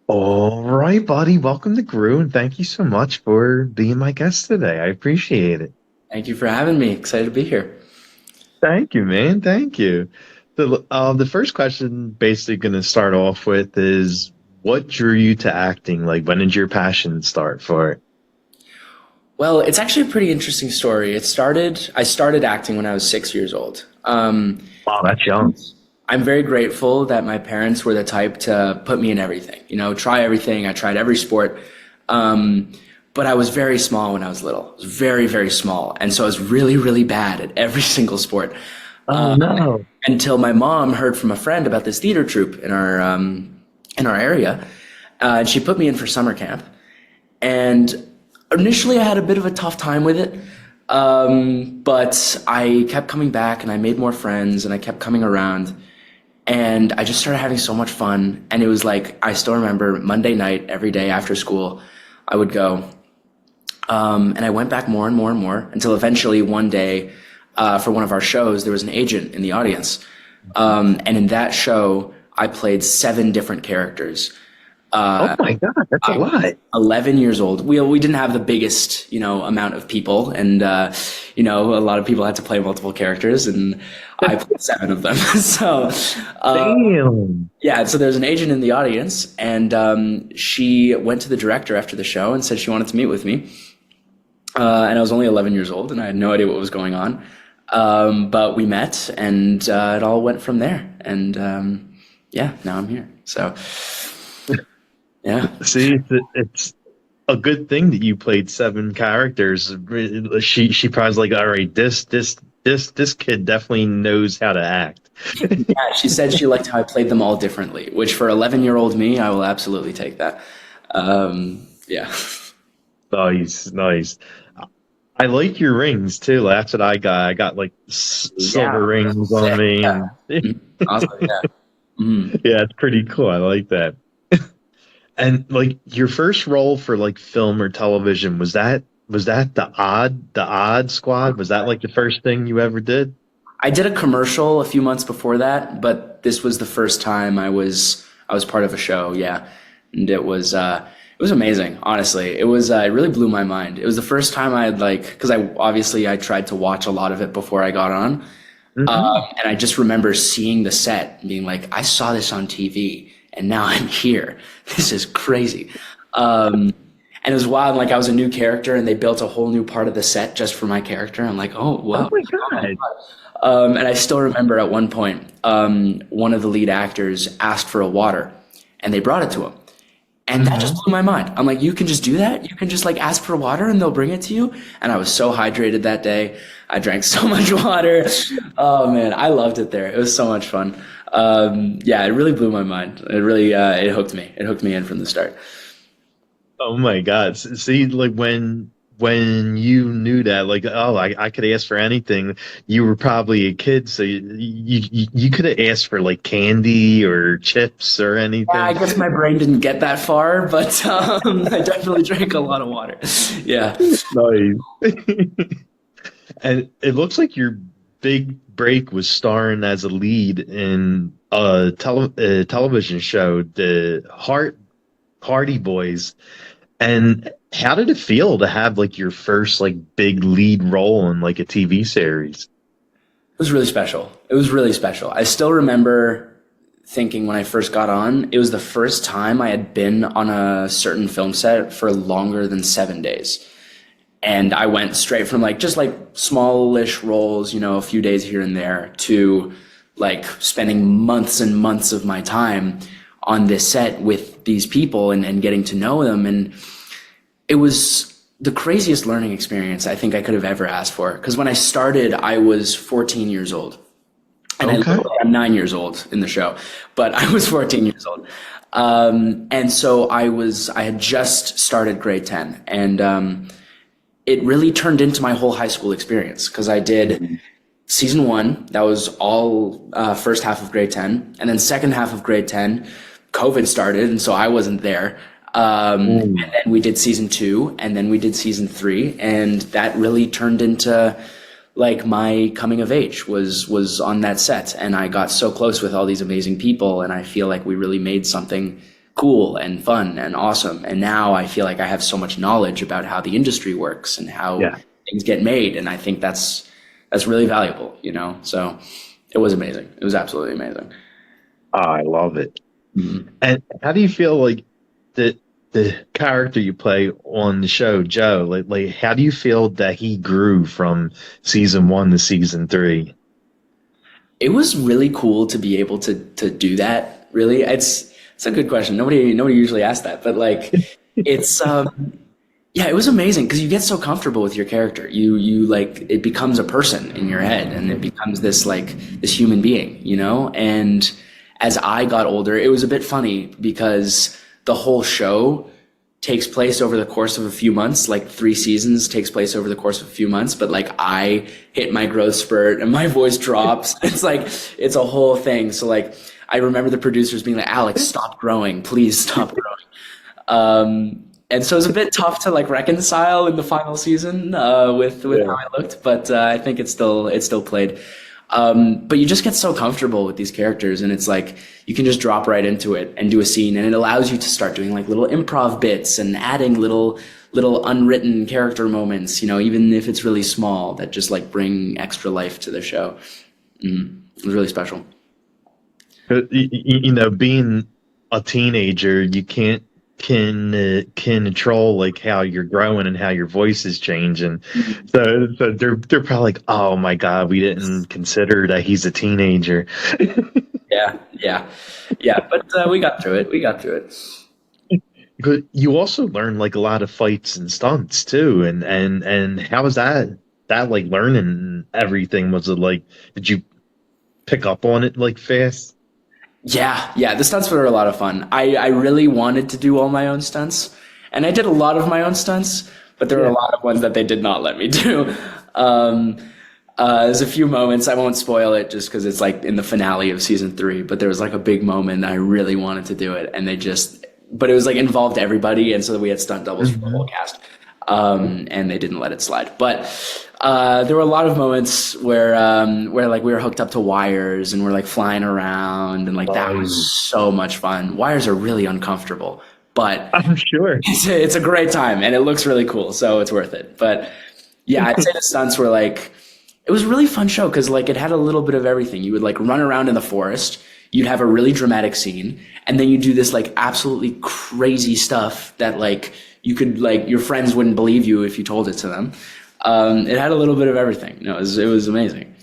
All right, buddy. Welcome to Grue, and thank you so much for being my guest today. I appreciate it. Thank you for having me. Excited to be here. Thank you, man. Thank you. The first question, basically, going to start off with is what drew you to acting? Like, when did your passion start for it? Well, it's actually a pretty interesting story. I started acting when I was 6 years old. Wow, that's young. I'm very grateful that my parents were the type to put me in everything, try everything. I tried every sport. Um, but I was very small when I was little. I was very, very small. And so I was really, really bad at every single sport. Oh no. Until my mom heard from a friend about this theater troupe in our area. And she put me in for summer camp. And initially, I had a bit of a tough time with it, but I kept coming back and I made more friends and I kept coming around. And I just started having so much fun. And it was like, I still remember Monday night, every day after school, I would go. And I went back more and more and more until eventually one day, for one of our shows, there was an agent in the audience. And in that show, I played 7 different characters. Oh my God, that's a I was lot. 11 years old. We didn't have the biggest, amount of people, and a lot of people had to play multiple characters, and I played 7 of them. So, uh, Damn. yeah. So there's an agent in the audience, and she went to the director after the show and said she wanted to meet with me. And I was only 11 years old, and I had no idea what was going on. But we met, and it all went from there. And yeah, now I'm here. So yeah. See, it's a good thing that you played 7 characters. She probably like, all right, this kid definitely knows how to act. Yeah, she said she liked how I played them all differently, which for 11-year-old me, I will absolutely take that. Yeah. Nice, nice. I like your rings too. That's what I got. I got like Yeah. silver rings on Sick. me, Yeah. and Mhm. Awesome. Yeah. Mhm. yeah, it's pretty cool. I like that. And like your first role for like film or television, was that the Odd Squad? Was that like the first thing you ever did? I did a commercial a few months before that, but this was the first time I was part of a show. Yeah, and it was amazing. Honestly, it really blew my mind. It was the first time I had like because I tried to watch a lot of it before I got on. Hmm. And I just remember seeing the set and being like, I saw this on TV and now I'm here. This is crazy. And it was wild. Like I was a new character and they built a whole new part of the set just for my character. I'm like, oh, Oh wow. my God. And I still remember at one point, one of the lead actors asked for a water and they brought it to him. And that just Hmm. blew my mind. I'm like, you can just do that? You can just like ask for water and they'll bring it to you? And I was so hydrated that day. I drank so much water. Oh man, I loved it there. It was so much fun. Yeah, it really blew my mind. It really, it hooked me. It hooked me in from the start. Oh my God. See, like when you knew that, like, oh, I could ask for anything. You were probably a kid, so you could have asked for like candy or chips or Yeah, I anything. guess my brain didn't get that far, but I definitely drank a lot of water. Yeah. Nice. And it looks like your big break was starring as a lead in a television show, the Hardy Boys. And how did it feel to have like your first like big lead role in like a TV series? It was really special. It was really special. I still remember thinking when I first got on, it was the first time I had been on a certain film set for longer than 7 days. And I went straight from like just like smallish roles, a few days here and there, to like spending months and months of my time on this set with these people and getting to know them. And it was the craziest learning experience I think I could have ever asked for. Because when I started, I was 14 years old. And I look Okay. like I'm 9 years old in the show, but I was 14 years old. And so I had just started grade 10. And it really turned into my whole high school experience because I did season one, that was all first half of grade 10. And then second half of grade 10, COVID started. And so I wasn't there. And Mm. then we did season two, and then we did season three. And that really turned into like my coming of age was on that set. And I got so close with all these amazing people. And I feel like we really made something cool and fun and awesome. And now I feel like I have so much knowledge about how the industry works and how Yeah. things get made. And I think that's really valuable, you know? So it was amazing. It was absolutely amazing. Oh, I love it. Mhm. And how do you feel like the character you play on the show, Joe, like how do you feel that he grew from season one to season three? It was really cool to be able to do that. Really, it's a good question. Nobody usually asks that, but like, it's yeah, it was amazing because you get so comfortable with your character. You like it becomes a person in your head, and it becomes this human being, you know. And as I got older, it was a bit funny because the whole show takes place over the course of a few months, like 3 seasons takes place over the course of a few months, but like I hit my growth spurt and my voice drops. It's like it's a whole thing. So like I remember the producers being like, Alex, stop growing, please stop growing. And so it was a bit tough to like reconcile in the final season with how Yeah. I looked, but I think it still played. But you just get so comfortable with these characters, and it's like you can just drop right into it and do a scene, and it allows you to start doing like little improv bits and adding little unwritten character moments, you know, even if it's really small, that just like bring extra life to the show. It was really special. You know, being a teenager, you can't can control like how you're growing and how your voice is changing. So they're probably like, oh my God, we didn't consider that he's a teenager. Yeah, yeah, yeah. But we got through it. We got through it. But you also learn like a lot of fights and stunts too, and how was that like learning everything? Was it like did you pick up on it like fast? Yeah, yeah, the stunts were a lot of fun. I really wanted to do all my own stunts, and I did a lot of my own stunts, but there were a Yeah. lot of ones that they did not let me do. Um, there's a few moments, I won't spoil it just because it's like in the finale of season 3, but there was like a big moment I really wanted to do it, and but it was like involved everybody, and so we had stunt doubles for the whole Mhm. cast, and they didn't let it slide. But there were a lot of moments where like we were hooked up to wires and we're like flying around, and like that was Oh, so much fun. Wires are really uncomfortable, but I'm sure. it's a great time and it looks really cool, so it's worth it. But yeah, I'd say the stunts were like it was a really fun show because like it had a little bit of everything. You would like run around in the forest, you'd have a really dramatic scene, and then you do this like absolutely crazy stuff that like you could like your friends wouldn't believe you if you told it to them. It had a little bit of everything. No, it was amazing.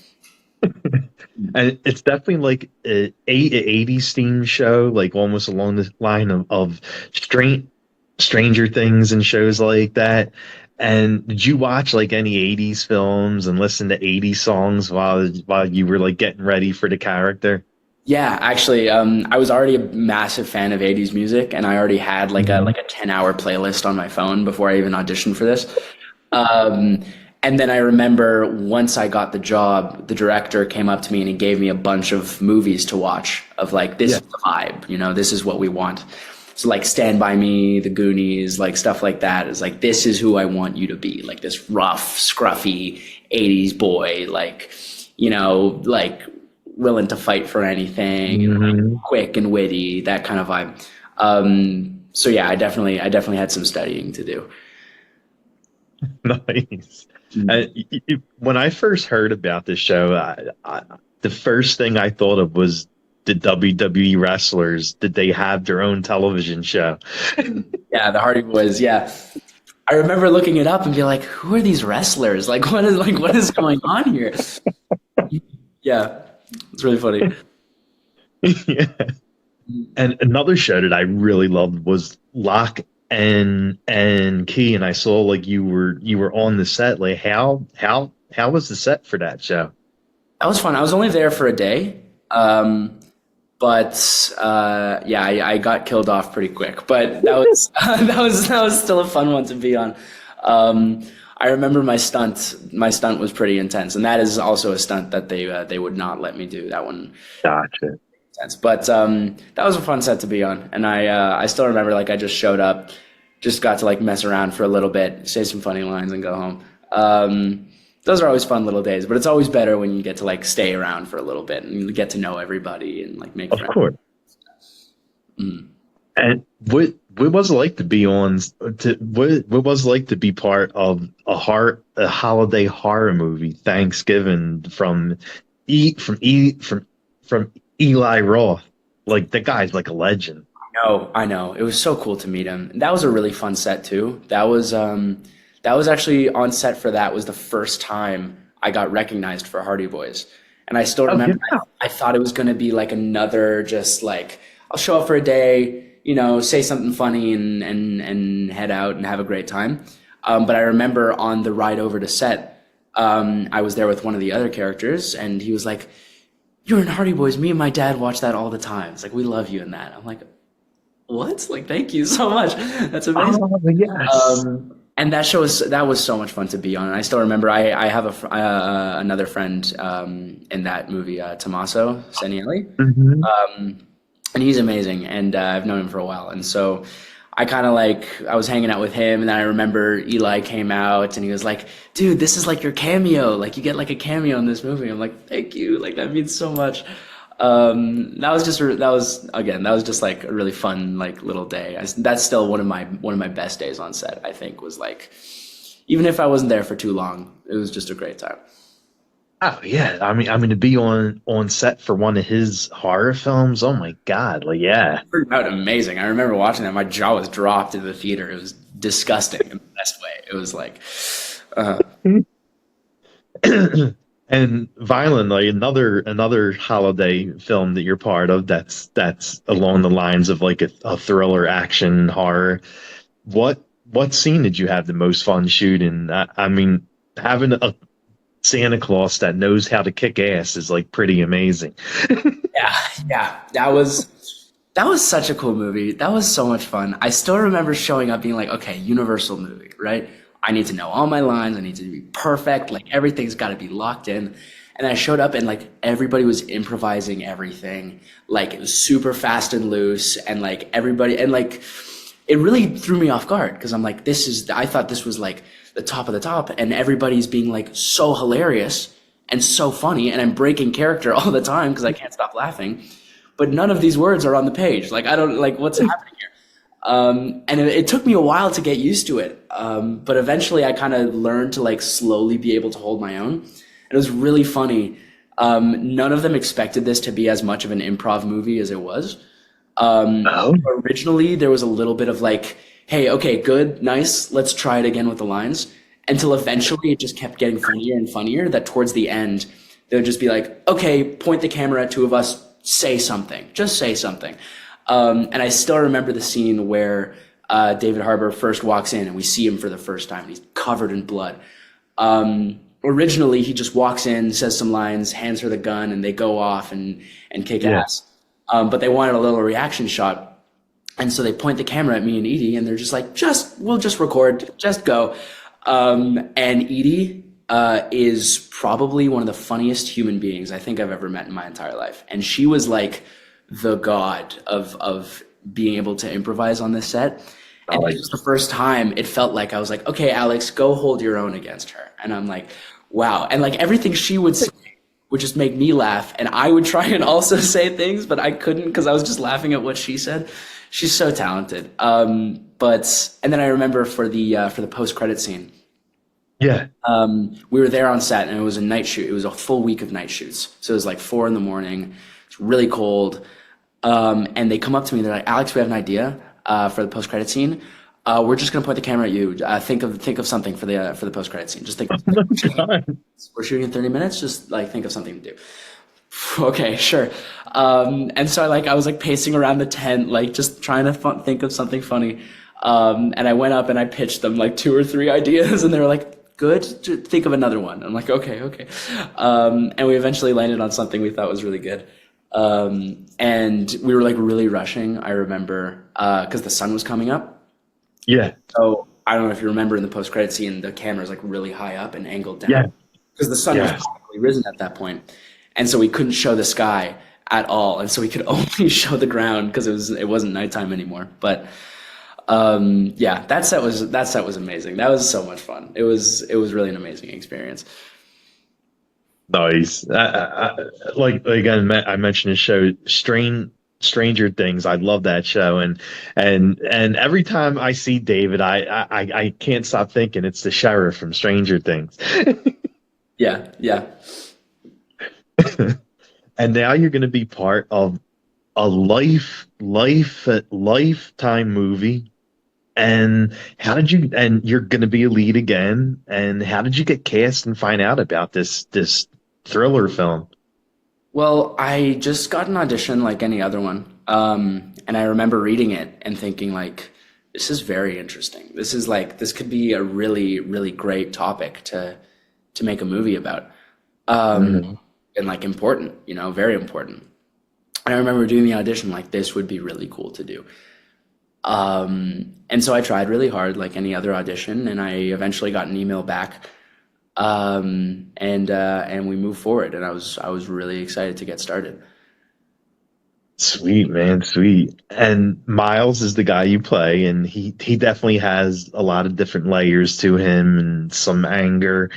And it's definitely like a 80s theme show, like almost along the line of Stranger Things and shows like that. And did you watch like any 80s films and listen to 80s songs while you were like getting ready for the character? Yeah, actually, I was already a massive fan of 80s music, and I already had like a Mhm. like a 10-hour playlist on my phone before I even auditioned for this. Um, and then I remember once I got the job, the director came up to me and he gave me a bunch of movies to watch of like, this Yeah. is the vibe, you know, this is what we want. So like Stand By Me, The Goonies, like stuff like that is like, this is who I want you to be. Like this rough, scruffy 80s boy, like, you know, like willing to fight for anything and like Mhm. quick and witty, that kind of vibe. So yeah, I definitely had some studying to do. Nice. When I first heard about this show, the first thing I thought of was the WWE wrestlers. Did they have their own television show? Yeah, the Hardy Boys. Yeah, I remember looking it up and be like, "Who are these wrestlers? What is going on here?" Yeah, it's really funny. Yeah. And another show that I really loved was Lock and Key. And I saw like you were on the set. Like how was the set for that show? That was fun. I was only there for a day, um, but yeah, I got killed off pretty quick. But that was that was still a fun one to be on. I remember my stunt. My stunt was pretty intense, and that is also a stunt that they would not let me do. That one Gotcha. sense. But that was a fun set to be on, and I still remember like I just showed up, just got to like mess around for a little bit, say some funny lines, and go home. Those are always fun little days, but it's always better when you get to like stay around for a little bit and you get to know everybody and like make Of friends. course. And what was it like to be on what was it like to be part of a holiday horror movie, Thanksgiving from Eli Roth? Like the guy's like a legend. No, I know. It was so cool to meet him. That was a really fun set too. That was actually on set for that was the first time I got recognized for Hardy Boys. And I still Oh remember yeah. I thought it was going to be like another just like I'll show up for a day, you know, say something funny and head out and have a great time. But I remember on the ride over to set, I was there with one of the other characters and he was like, "You're in Hardy Boys. Me and my dad watch that all the time. It's like we love you in that." I'm like, what? Like, thank you so much. That's amazing. Oh yes. And that was so much fun to be on. And I still remember I have another friend in that movie, Tommaso Senielli, Hmm. and he's amazing. And I've known him for a while. And so I kind of like I was hanging out with him, and then I remember Eli came out, and he was like, "Dude, this is like your cameo. Like you get like a cameo in this movie." I'm like, "Thank you. Like that means so much." That was just like a really fun like little day. That's still one of my best days on set. I think was like even if I wasn't there for too long, it was just a great time. Oh yeah. I mean to be on set for one of his horror films. Oh my God. Like yeah. Turned out amazing. I remember watching that. My jaw was dropped in the theater. It was disgusting in the best way. It was like, uh, And Violent, like another holiday film that you're part of that's along the lines of like a thriller, action, horror. What scene did you have the most fun shooting? I mean, having a Santa Claus that knows how to kick ass is like pretty amazing. yeah, yeah. That was such a cool movie. That was so much fun. I still remember showing up being like, okay, Universal movie, right? I need to know all my lines. I need to be perfect. Like everything's got to be locked in. And I showed up and like everybody was improvising everything. Like it was super fast and loose and like everybody and like it really threw me off guard because I'm like, I thought this was like the top of the top and everybody's being like so hilarious and so funny and I'm breaking character all the time because I can't stop laughing. But none of these words are on the page. Like I don't like what's happening here. And it took me a while to get used to it. But eventually I kind of learned to like slowly be able to hold my own. And it was really funny. None of them expected this to be as much of an improv movie as it was. Oh, Originally, there was a little bit of like, hey, okay, good, nice, let's try it again with the lines. Until eventually it just kept getting funnier and funnier that towards the end, they would just be like, okay, point the camera at two of us, say something, just say something. And I still remember the scene where David Harbour first walks in and we see him for the first time. And he's covered in blood. Originally, he just walks in, says some lines, hands her the gun, and they go off and kick yeah, ass. But they wanted a little reaction shot. And so they point the camera at me and Edie, and they're just like, we'll just record, just go. And Edie is probably one of the funniest human beings I think I've ever met in my entire life. And she was like the god of being able to improvise on this set. I And like this was the first time it felt like I was like, okay, Alex, go hold your own against her. And I'm like, wow. And like everything she would say would just make me laugh. And I would try and also say things, but I couldn't because I was just laughing at what she said. She's so talented. And then I remember for the post credit scene, yeah, we were there on set and it was a night shoot. It was a full week of night shoots. So it was like 4 a.m. It's really cold. And they come up to me. They're like, "Alex, we have an idea for the post credit scene. We're just gonna point the camera at you. Think of something for the post credit scene. Just think of oh something. my God. We're shooting in 30 minutes. Just like think of something to do." Okay, sure. And so I was like pacing around the tent, like just trying to think of something funny. And I went up and I pitched them like two or three ideas, and they were like, "Good, think of another one." I'm like, "Okay, okay." And we eventually landed on something we thought was really good. And we were like really rushing. I remember because the sun was coming up. Yeah, So I don't know if you remember in the post credit scene, the camera's like really high up and angled yeah, down because the sun was yes. probably risen at that point, and so we couldn't show the sky at all, and so we could only show the ground because it wasn't nighttime anymore. But yeah, that set was amazing. That was so much fun. It was really an amazing experience. Nice. Like again, I mentioned the show Stranger Things. I love that show, and every time I see David, I can't stop thinking it's the sheriff from Stranger Things. Yeah, yeah. And now you're going to be part of a lifetime movie. And how did you? And you're going to be a lead again. And how did you get cast and find out about this thriller film? Well, I just got an audition like any other one. And I remember reading it and thinking like, this is very interesting. This is like this could be a really, really great topic to make a movie about. Mhm. And like important, very important. And I remember doing the audition like this would be really cool to do. And so I tried really hard, like any other audition, and I eventually got an email back, and we moved forward. And I was really excited to get started. Sweet, man, sweet. And Miles is the guy you play, and he definitely has a lot of different layers to him and some anger.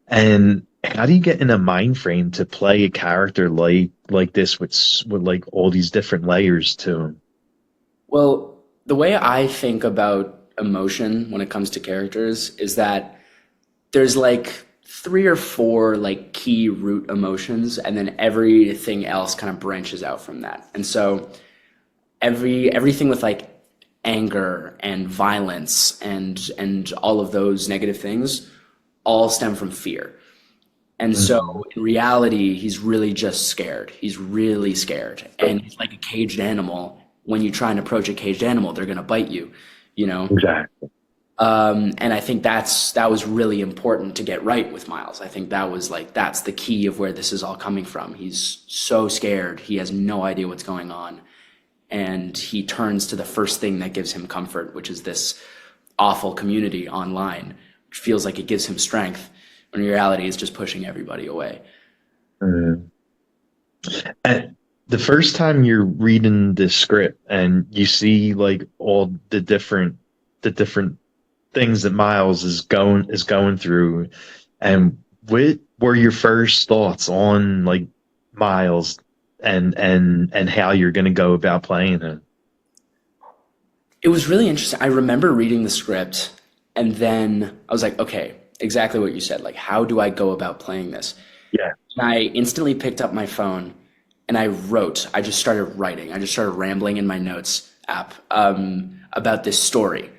And how do you get in a mind frame to play a character like this with like all these different layers to him? Well, the way I think about emotion when it comes to characters is that there's like three or four like key root emotions, and then everything else kind of branches out from that. And so everything with like anger and violence and all of those negative things all stem from fear. And Mhm. so in reality, he's really just scared. He's really scared. And he's like a caged animal. When you try and approach a caged animal, they're gonna bite you, you know? Exactly. And I think that was really important to get right with Miles. I think that was like that's the key of where this is all coming from. He's so scared, he has no idea what's going on, and he turns to the first thing that gives him comfort, which is this awful community online, which feels like it gives him strength, when in reality is just pushing everybody away. Mhm. And the first time you're reading the script and you see like all the different things that Miles is going through, and what were your first thoughts on like Miles and how you're going to go about playing him? It was really interesting. I remember reading the script and then I was like, okay, exactly what you said. Like, how do I go about playing this? Yeah. And I instantly picked up my phone and I just started writing. I just started rambling in my notes app about this story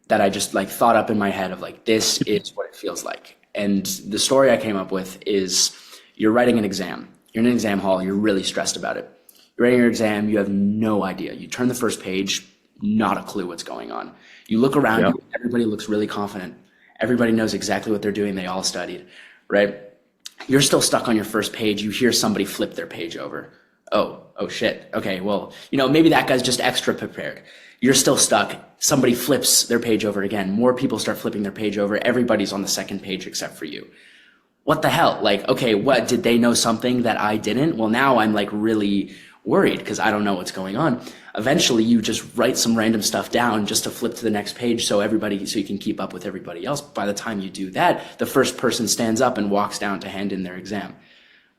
that I just like thought up in my head of like, this is what it feels like. And the story I came up with is you're writing an exam. You're in an exam hall. You're really stressed about it. You're writing your exam. You have no idea. You turn the first page, not a clue what's going on. You look around Yeah. you. Everybody looks really confident. Everybody knows exactly what they're doing. They all studied, right? You're still stuck on your first page. You hear somebody flip their page over. Oh shit. Okay, well, maybe that guy's just extra prepared. You're still stuck. Somebody flips their page over again. More people start flipping their page over. Everybody's on the second page except for you. What the hell? Like, okay, what did they know something that I didn't? Well, now I'm like really worried because I don't know what's going on. Eventually, you just write some random stuff down just to flip to the next page so you can keep up with everybody else. By the time you do that, the first person stands up and walks down to hand in their exam.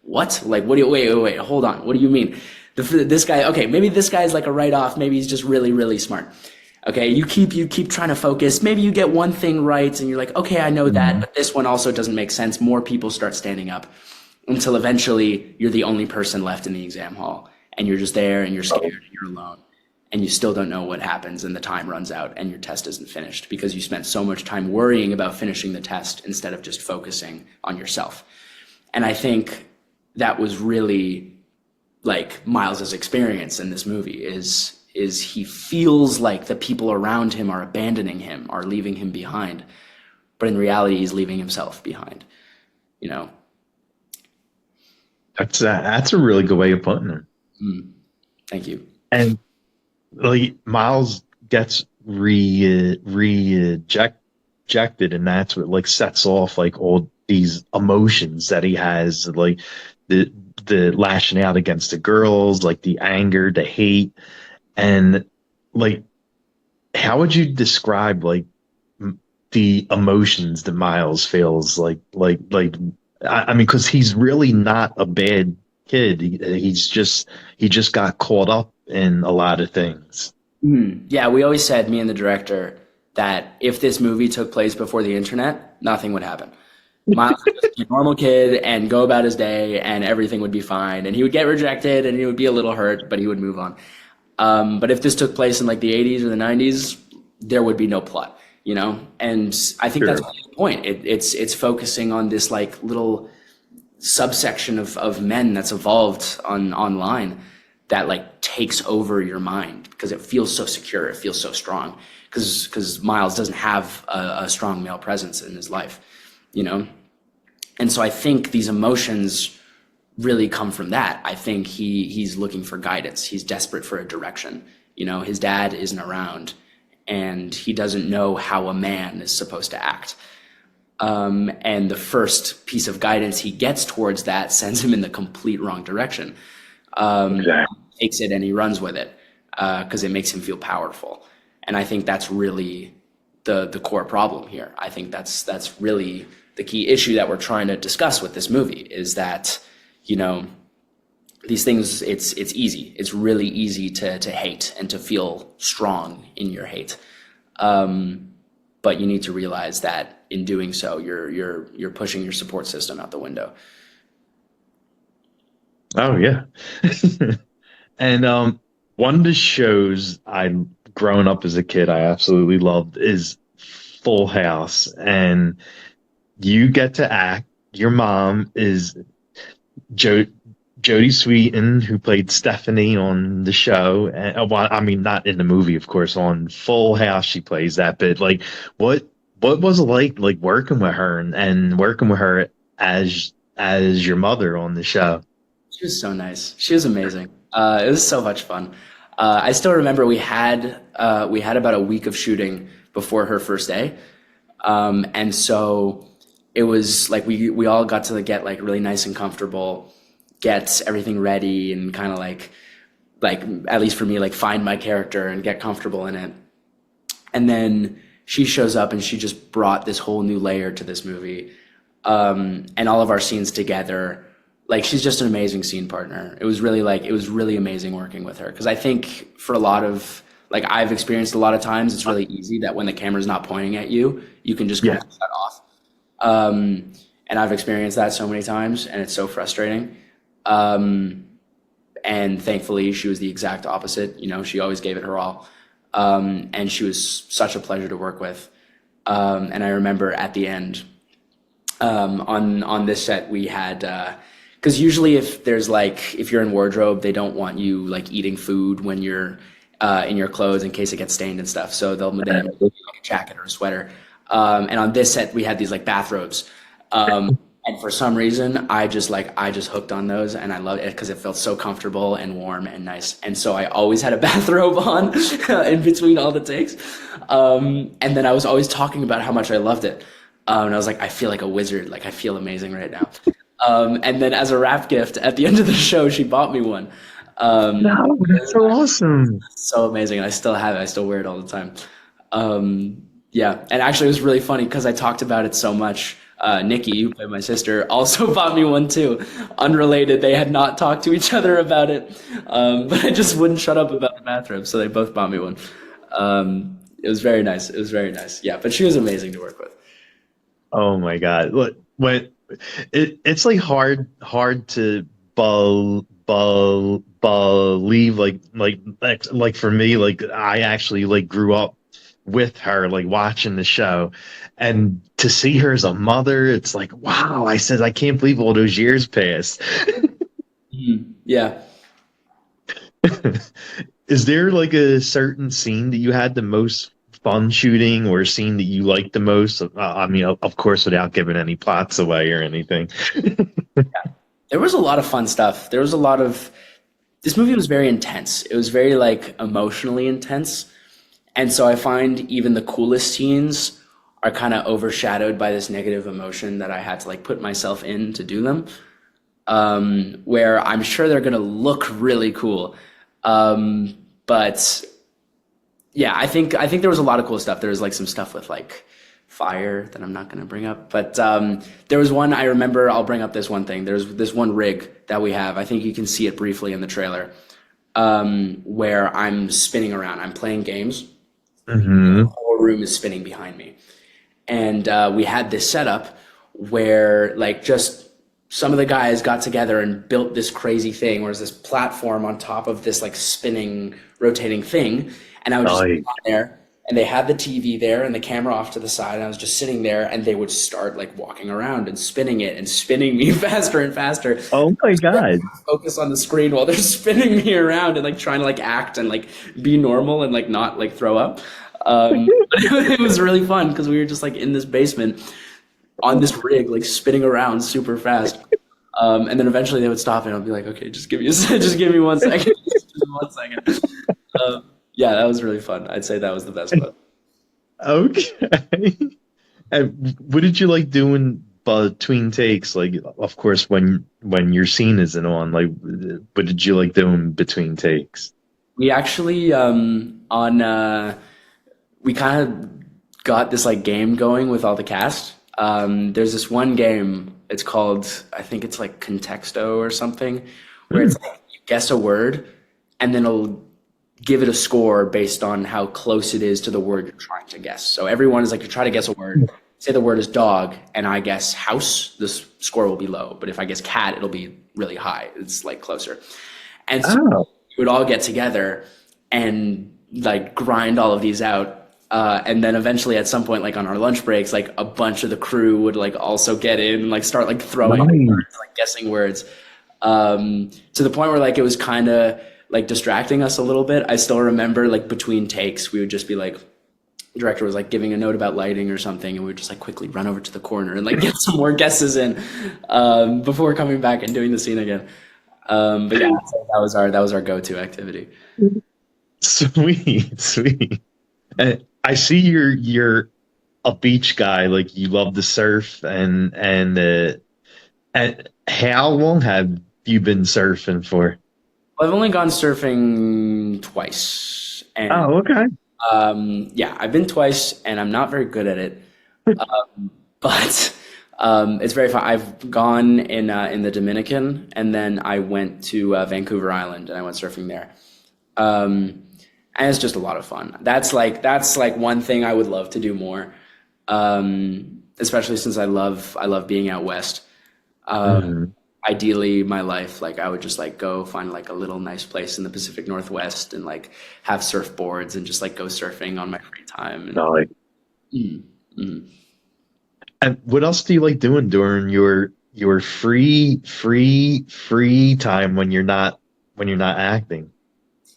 What? Like, what do you, wait, hold on. What do you mean? This guy, okay, maybe this guy's like a write-off. Maybe he's just really, really smart. Okay, you keep trying to focus. Maybe you get one thing right and you're like, okay, I know that, Mhm. but this one also doesn't make sense. More people start standing up until eventually you're the only person left in the exam hall and you're just there and you're scared and you're alone and you still don't know what happens and the time runs out and your test isn't finished because you spent so much time worrying about finishing the test instead of just focusing on yourself. And I think that was really like Miles's experience in this movie is he feels like the people around him are abandoning him, are leaving him behind, but in reality he's leaving himself behind, you know. That's a really good way of putting it. Thank you. And like Miles gets rejected, and that's what like sets off like all these emotions that he has, like the the lashing out against the girls, like the anger, the hate, and like how would you describe like the emotions that Miles feels like I mean, because he's really not a bad kid. He just got caught up in a lot of things. Yeah, we always said, me and the director, that if this movie took place before the internet, nothing would happen. Miles would just be a normal kid and go about his day, and everything would be fine. And he would get rejected, and he would be a little hurt, but he would move on. But if this took place in like the 80s or the 90s, there would be no plot, you know? And I think that's Sure. the point. It's focusing on this like little subsection of men that's evolved online that like takes over your mind because it feels so secure, it feels so strong. Because Miles doesn't have a strong male presence in his life, you know? And so I think these emotions really come from that. I think he's looking for guidance. He's desperate for a direction. You know, his dad isn't around and he doesn't know how a man is supposed to act. And the first piece of guidance he gets towards that sends him in the complete wrong direction. Exactly. Takes it and he runs with it because it makes him feel powerful. And I think that's really the core problem here. I think that's really the key issue that we're trying to discuss with this movie is that, you know, these things, it's easy. It's really easy to hate and to feel strong in your hate. But you need to realize that in doing so, you're pushing your support system out the window. Oh yeah. And one of the shows I growing up as a kid I absolutely loved is Full House, and you get to act. Your mom is jo Jodie Sweetin, who played Stephanie on the show. And, well, I mean, not in the movie, of course. On Full House, she plays that bit. Like, what what was it like working with her and working with her as your mother on the show? She was so nice. She was amazing. It was so much fun. I still remember we had about a week of shooting before her first day, and so it was like we all got to get like really nice and comfortable, get everything ready, and kind of like at least for me like find my character and get comfortable in it. And then she shows up and she just brought this whole new layer to this movie, and all of our scenes together. Like she's just an amazing scene partner. It was really amazing working with her because I think for a lot of like I've experienced a lot of times it's really easy that when the camera's not pointing at you, you can just kind Yeah. of shut off. And I've experienced that so many times and it's so frustrating. Um, and thankfully she was the exact opposite. You know, she always gave it her all. And she was such a pleasure to work with. And I remember at the end, on this set we had because usually if you're in wardrobe they don't want you like eating food when you're in your clothes in case it gets stained and stuff, so they'll make you like a jacket or a sweater, and on this set we had these like bathrobes, and for some reason I just hooked on those and I loved it because it felt so comfortable and warm and nice, and so I always had a bathrobe on in between all the takes, and then I was always talking about how much I loved it. And I was like, I feel like a wizard. Like, I feel amazing right now. And then as a wrap gift at the end of the show, she bought me one. No, that's so awesome. So amazing. And I still have it. I still wear it all the time. Yeah. And actually, it was really funny because I talked about it so much. Nikki, who played my sister, also bought me one too. Unrelated. They had not talked to each other about it. But I just wouldn't shut up about the bathrobe. So they both bought me one. It was very nice. It was very nice. Yeah. But she was amazing to work with. Oh my God. Look, when it's like hard to believe like for me, like I actually like grew up with her, like watching the show, and to see her as a mother, it's like wow. I said I can't believe all those years passed. Yeah. Is there like a certain scene that you had the most fun shooting, or a scene that you liked the most? I mean, of course, without giving any plots away or anything. There was a lot of fun stuff. There was a lot of this movie was very intense. It was very like emotionally intense. And so I find even the coolest scenes are kind of overshadowed by this negative emotion that I had to like put myself in to do them. Where I'm sure they're gonna look really cool. But yeah, I think there was a lot of cool stuff. There was like some stuff with like fire that I'm not going to bring up, but there was one I remember. I'll bring up this one thing. There's this one rig that we have. I think you can see it briefly in the trailer. where I'm spinning around. I'm playing games. The Hmm. whole room is spinning behind me. And we had this setup where like just some of the guys got together and built this crazy thing where it's this platform on top of this like spinning, rotating thing. And I would just be Like, on there and they had the TV there and the camera off to the side. And I was just sitting there and they would start like walking around and spinning it and spinning me faster and faster. oh my God. Focus on the screen while they're spinning me around and like trying to like act and like be normal and like not like throw up. But it was really fun because we were just like in this basement on this rig, like spinning around super fast. And then eventually they would stop and I'll be like, okay, just give me just give me 1 second. Just give me 1 second. Yeah, that was really fun. I'd say that was the best one. Okay. And what did you like doing between takes? Like, of course, when your scene isn't on, like, what did you like doing between takes? We actually on we kind of got this like game going with all the cast. There's this one game. It's called, I think it's like Contexto or something, where Hmm. it's like you guess a word, and then it'll give it a score based on how close it is to the word you're trying to guess. So everyone is like, you try to guess a word. Say the word is dog, and I guess house. This score will be low, but if I guess cat, it'll be really high. It's like closer. And so Oh, we would all get together and like grind all of these out. And then eventually at some point, like on our lunch breaks, like a bunch of the crew would like also get in and like start like throwing nice. words, like guessing words. To the point where like it was kind of like distracting us a little bit. I still remember like between takes, we would just be like, the director was like giving a note about lighting or something, and we would just like quickly run over to the corner and like get some more guesses in before coming back and doing the scene again. But yeah, so that was our go-to activity. Sweet, sweet. And I see you're a beach guy. Like you love to surf, and how long have you been surfing for? I've only gone surfing twice, and Oh, okay. yeah, I've been twice, and I'm not very good at it, but it's very fun. I've gone in the Dominican, and then I went to Vancouver Island, and I went surfing there. And it's just a lot of fun. That's like one thing I would love to do more, especially since I love being out west. Hmm. Ideally, my life, like I would just like go find like a little nice place in the Pacific Northwest and like have surfboards and just like go surfing on my free time. And No, like, mm, mm. and what else do you like doing during your free time when you're not acting?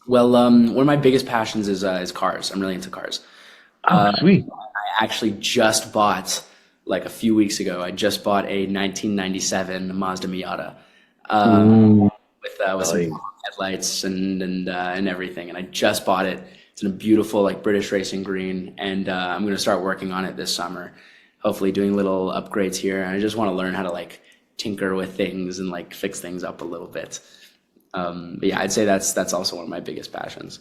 Well, one of my biggest passions is cars. I'm really into cars. Oh, sweet. I actually just bought like a few weeks ago. I just bought a 1997 Mazda Miata. Ooh, With some like, headlights and everything. And I just bought it. It's in a beautiful like British racing green, and I'm going to start working on it this summer. Hopefully, doing little upgrades here. And I just want to learn how to like tinker with things and like fix things up a little bit. But yeah, I'd say that's also one of my biggest passions.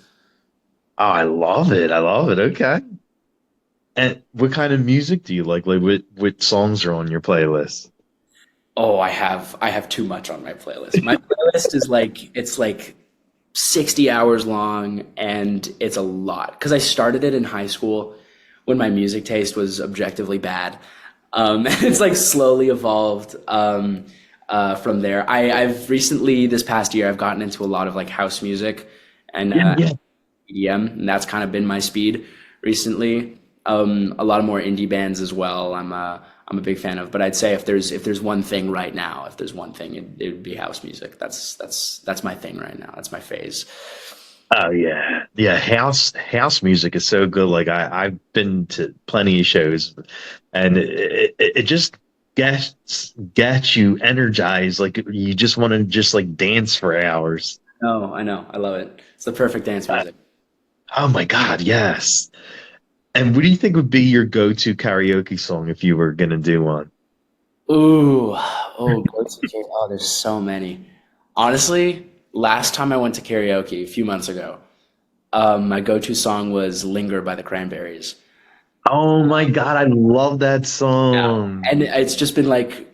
oh, I love it. I love it. Okay. And what kind of music do you like? Like, what songs are on your playlist? Oh, I have too much on my playlist. My playlist is like it's like 60 hours long and it's a lot because I started it in high school when my music taste was objectively bad. It's like slowly evolved from there. I've recently, this past year, I've gotten into a lot of like house music and Yeah, yeah. EDM, and that's kind of been my speed recently. A lot of more indie bands as well. I'm a big fan of, but I'd say if there's one thing right now, if there's one thing, it would be house music. That's my thing right now. That's my phase. Oh yeah, yeah. House music is so good. Like I've been to plenty of shows, and it just gets you energized. Like you just want to just like dance for hours. No, I know, I love it. It's the perfect dance Uh, music. oh my God, yes. And what do you think would be your go-to karaoke song if you were gonna do one? Ooh, oh, oh, there's so many. Honestly, last time I went to karaoke a few months ago, my go-to song was "Linger" by the Cranberries. Oh my God, I love that song. And it's just been like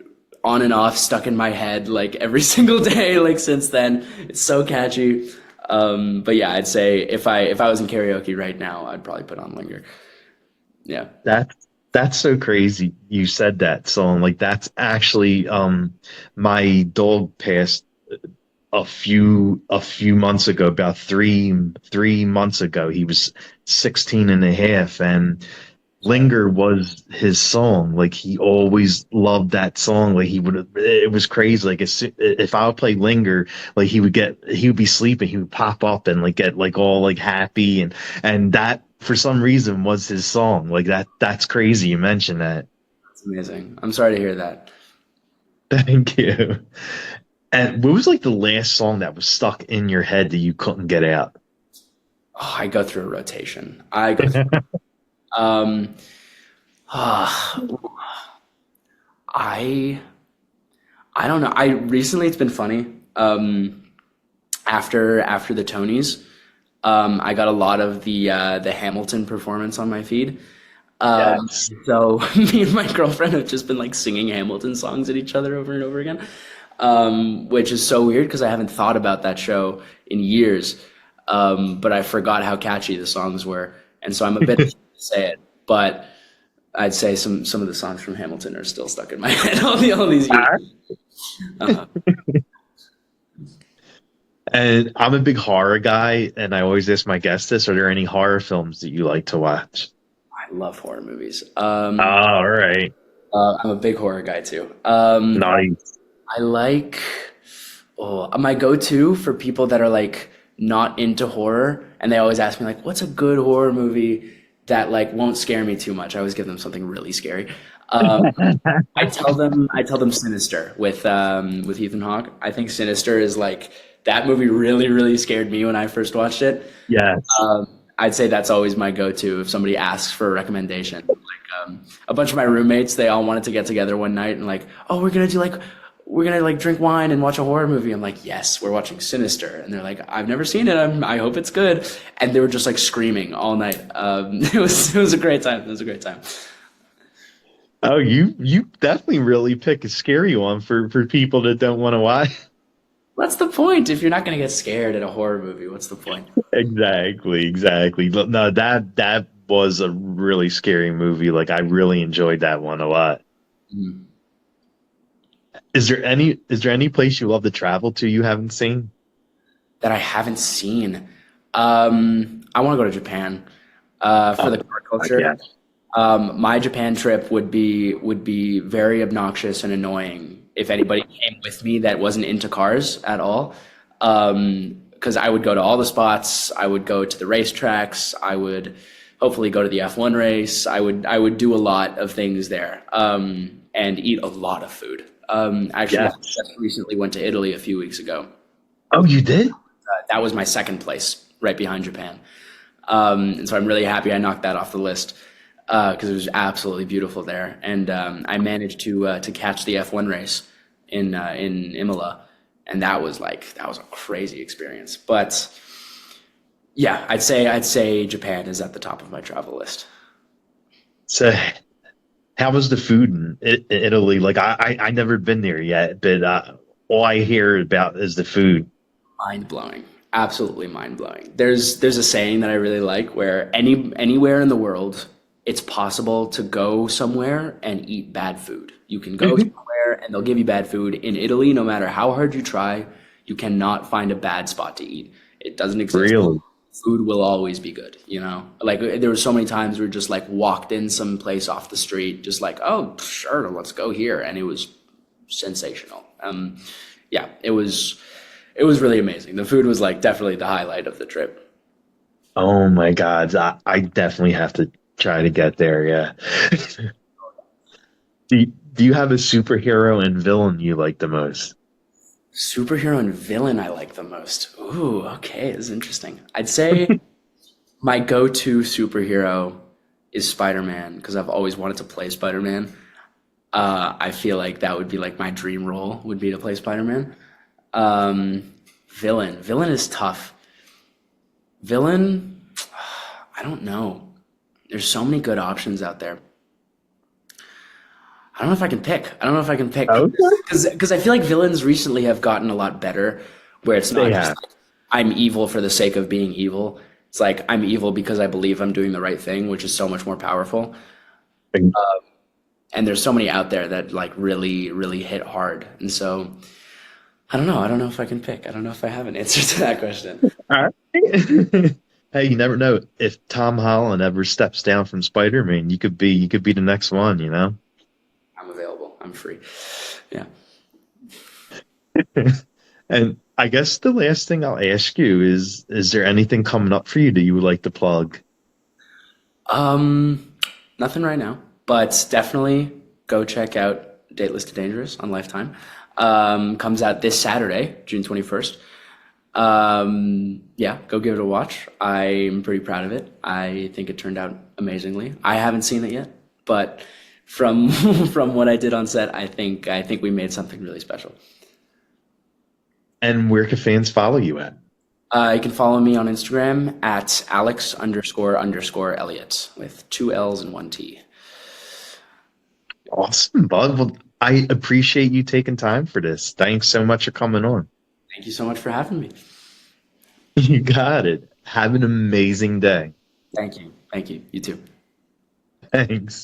on and off, stuck in my head like every single day, like since then. It's so catchy. But yeah, I'd say if I was in karaoke right now, I'd probably put on Linger. Yeah. That's that's so crazy. You said that song. Like that's actually my dog passed a few months ago, about three months ago. He was 16 and a half, and Sorry. Linger was his song. Like he always loved that song. Like he would, it was crazy. Like if I would play Linger, like he would be sleeping, he would pop up and like get like all like happy, and that for some reason was his song. Like that's crazy. You mentioned that. That's amazing. I'm sorry to hear that. Thank you. And what was like the last song that was stuck in your head that you couldn't get out? Oh, I go through a rotation. I go through. Um, ah, I I don't know. I recently it's been funny. After the Tonys, I got a lot of the Hamilton performance on my feed. Yes. So me and my girlfriend have just been like singing Hamilton songs at each other over and over again, which is so weird because I haven't thought about that show in years. But I forgot how catchy the songs were, and so I'm a bit ashamed to say it, but I'd say some of the songs from Hamilton are still stuck in my head all these years. Uh, And I'm a big horror guy, and I always ask my guests this: are there any horror films that you like to watch? I love horror movies. All right. I'm a big horror guy too. Nice. I like my go-to for people that are like not into horror, and they always ask me like, "What's a good horror movie that like won't scare me too much?" I always give them something really scary. Um, I tell them Sinister with Ethan Hawke. I think Sinister is like that movie really scared me when I first watched it. Yes. I'd say that's always my go-to if somebody asks for a recommendation. Like a bunch of my roommates, they all wanted to get together one night and like, oh, we're gonna drink wine and watch a horror movie. I'm like, yes, we're watching Sinister, and they're like, I've never seen it. I hope it's good. And they were just like screaming all night. It was a great time. It was a great time. Oh, you definitely really pick a scary one for people that don't want to watch. What's the point if you're not gonna get scared at a horror movie? What's the point? Exactly, exactly. But no, that was a really scary movie. Like I really enjoyed that one a lot. Mm. Is there any place you love to travel to you haven't seen? That I haven't seen. I want to go to Japan for Oh, the car culture. yeah. My Japan trip would be very obnoxious and annoying if anybody came with me that wasn't into cars at all. Because I would go to all the spots, I would go to the racetracks, I would hopefully go to the F1 race. I would do a lot of things there, and eat a lot of food. Actually, I Yes. just recently went to Italy a few weeks ago. Oh, you did? That was my second place, right behind Japan. And so I'm really happy I knocked that off the list because it was absolutely beautiful there. And I managed to catch the F1 race in Imola, and that was a crazy experience. But yeah, I'd say Japan is at the top of my travel list. So, how was the food in Italy? Like I never been there yet, but all I hear about is the food. Mind blowing, absolutely mind blowing. There's a saying that I really like where anywhere in the world it's possible to go somewhere and eat bad food. You can go somewhere and they'll give you bad food. In Italy, no matter how hard you try, you cannot find a bad spot to eat. It doesn't exist. Really? Food will always be good, you know? Like there were so many times we were just like walked in some place off the street, just like, oh, sure, let's go here. And it was sensational. Yeah, it was really amazing. The food was like definitely the highlight of the trip. Oh my God. I definitely have to try to get there. Yeah. Do you have a superhero and villain you like the most? Superhero and villain I like the most. Ooh, okay, this is interesting. I'd say my go-to superhero is Spider-Man because I've always wanted to play Spider-Man. I feel like that would be like my dream role would be to play Spider-Man. Um, villain is tough. Villain, I don't know. There's so many good options out there. I don't know if I can pick. I don't know if I can pick Okay. because I feel like villains recently have gotten a lot better, where it's They not just have. I'm evil for the sake of being evil. It's like I'm evil because I believe I'm doing the right thing, which is so much more powerful. And there's so many out there that like really, really hit hard. And so I don't know. I don't know if I can pick. I don't know if I have an answer to that question. All right. Hey, you never know. If Tom Holland ever steps down from Spider-Man, you could be the next one, you know? I'm available. I'm free. Yeah. And I guess the last thing I'll ask you is there anything coming up for you that you would like to plug? Um, Nothing right now, but definitely go check out Dateless to Dangerous on Lifetime. Comes out this Saturday, June 21st. Yeah, go give it a watch. I'm pretty proud of it. I think it turned out amazingly. I haven't seen it yet, but from from what I did on set, I think we made something really special. And where can fans follow you at? You can follow me on Instagram at Alex underscore underscore Elliot with two L's and one T. Awesome, Bud. Well, I appreciate you taking time for this. Thanks so much for coming on. Thank you so much for having me. You got it. Have an amazing day. Thank you. Thank you. You too. Thanks.